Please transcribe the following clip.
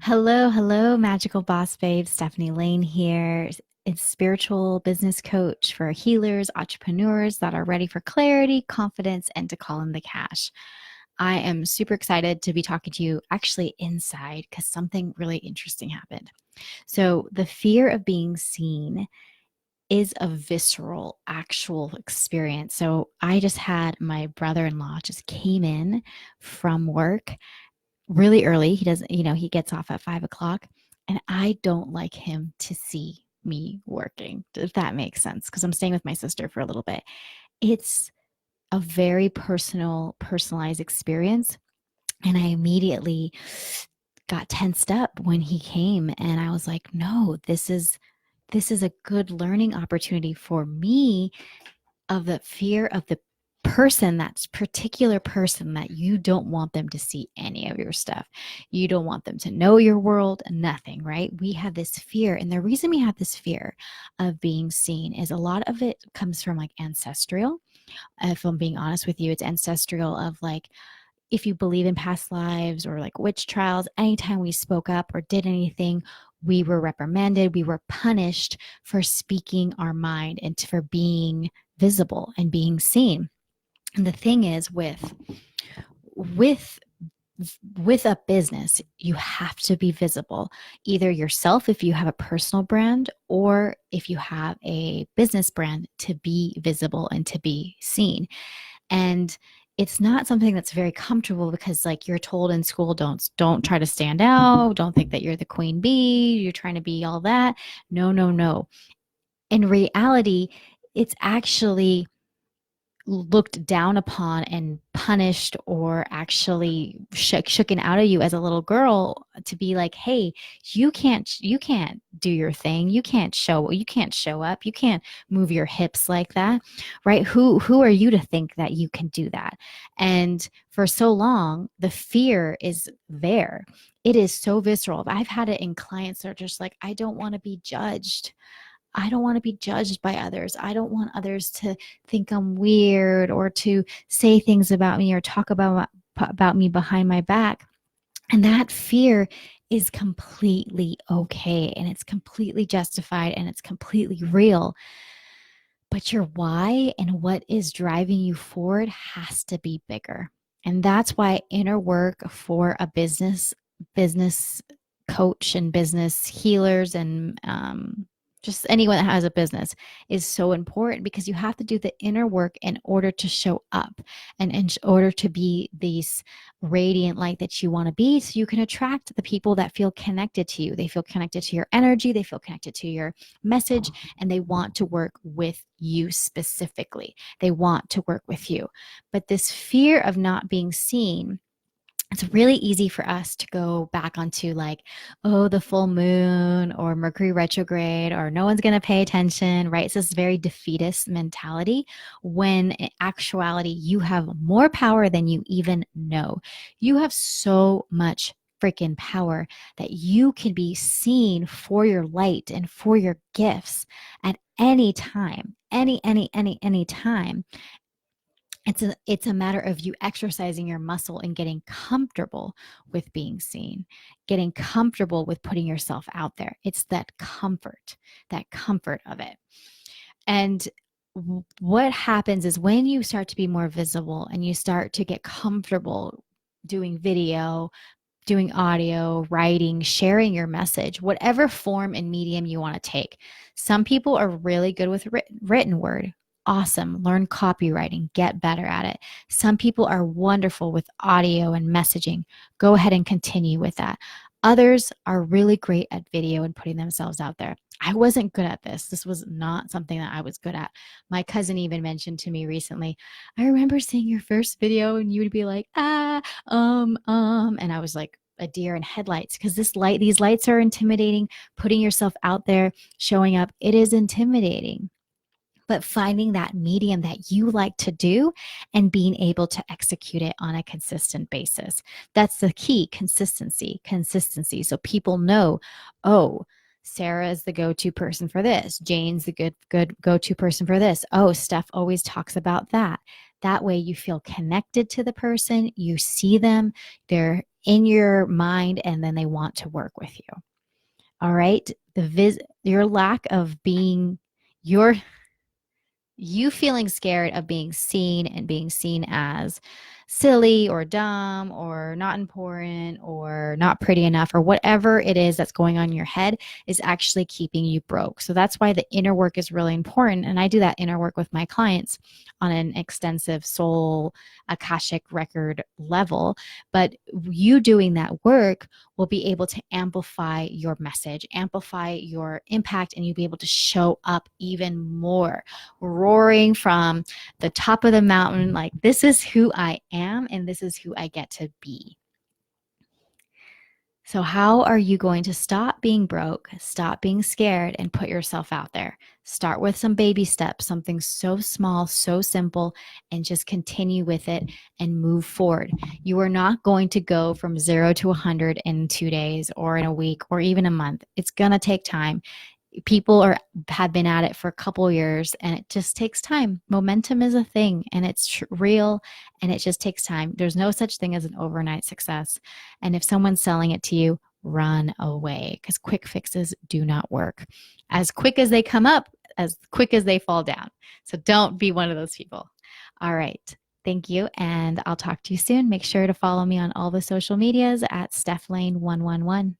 Hello, hello, magical boss babe. Stephanie Lane here. It's spiritual business coach for healers, entrepreneurs that are ready for clarity, confidence, and to call in the cash. I am super excited to be talking to you actually inside because something really interesting happened. So, the fear of being seen is a visceral, actual experience. So, I just had my brother in law just came in from work really early. He doesn't, he gets off at 5 o'clock, and I don't like him to see me working, if that makes sense, because I'm staying with my sister for a little bit. It's a very personalized experience. And I immediately got tensed up when he came, and I was like, no, this is a good learning opportunity for me of the fear of the person, that particular person that you don't want them to see any of your stuff. You don't want them to know your world, nothing, right? We have this fear. And the reason we have this fear of being seen is a lot of it comes from like ancestral. If I'm being honest with you, it's ancestral of like, if you believe in past lives or like witch trials, anytime we spoke up or did anything, we were reprimanded, we were punished for speaking our mind and for being visible and being seen. And the thing is with with a business, you have to be visible, either yourself if you have a personal brand, or if you have a business brand, to be visible and to be seen. And it's not something that's very comfortable because like you're told in school, don't try to stand out, don't think that you're the queen bee, you're trying to be all that. No, no, no. In reality, it's actually looked down upon and punished, or actually shooken out of you as a little girl, to be like, hey, you can't do your thing, you can't show up, you can't move your hips like that, right? Who are you to think that you can do that? And for so long the fear is there. It is so visceral. I've had it in clients that are just like, I don't want to be judged. I don't want to be judged by others. I don't want others to think I'm weird or to say things about me or talk about me behind my back. And that fear is completely okay, and it's completely justified, and it's completely real. But your why and what is driving you forward has to be bigger. And that's why inner work for a business coach and business healers and just anyone that has a business is so important, because you have to do the inner work in order to show up and in order to be this radiant light that you want to be, so you can attract the people that feel connected to you. They feel connected to your energy, they feel connected to your message, and they want to work with you specifically. They want to work with you. But this fear of not being seen, it's really easy for us to go back onto like, oh, the full moon or Mercury retrograde or no one's going to pay attention, right? It's this very defeatist mentality, when in actuality, you have more power than you even know. You have so much freaking power that you can be seen for your light and for your gifts at any time, any time. It's a matter of you exercising your muscle and getting comfortable with being seen, getting comfortable with putting yourself out there. It's that comfort of it. And what happens is when you start to be more visible and you start to get comfortable doing video, doing audio, writing, sharing your message, whatever form and medium you want to take. Some people are really good with written word. Awesome. Learn copywriting, get better at it. Some people are wonderful with audio and messaging. Go ahead and continue with that. Others are really great at video and putting themselves out there. I wasn't good at this. This was not something that I was good at. My cousin even mentioned to me recently, I remember seeing your first video and you would be like, and I was like a deer in headlights, because these lights are intimidating. Putting yourself out there, showing up, it is intimidating. But finding that medium that you like to do and being able to execute it on a consistent basis. That's the key. Consistency. So people know, oh, Sarah is the go-to person for this. Jane's the good go-to person for this. Oh, Steph always talks about that. That way you feel connected to the person, you see them, they're in your mind, and then they want to work with you. All right. Your lack of being your you feeling scared of being seen and being seen as silly or dumb or not important or not pretty enough or whatever it is that's going on in your head is actually keeping you broke. So that's why the inner work is really important. And I do that inner work with my clients on an extensive soul Akashic record level. But you doing that work will be able to amplify your message, amplify your impact, and you'll be able to show up even more, roaring from the top of the mountain, like, this is who I am and this is who I get to be. So, how are you going to stop being broke, stop being scared, and put yourself out there? Start with some baby steps, something so small, so simple, and just continue with it and move forward. You are not going to go from 0 to 100 in 2 days or in a week or even a month. It's going to take time. People have been at it for a couple of years, and it just takes time. Momentum is a thing, and it's real, and it just takes time. There's no such thing as an overnight success. And if someone's selling it to you, run away, because quick fixes do not work. As quick as they come up, as quick as they fall down. So don't be one of those people. All right. Thank you. And I'll talk to you soon. Make sure to follow me on all the social medias at Steph Lane 111.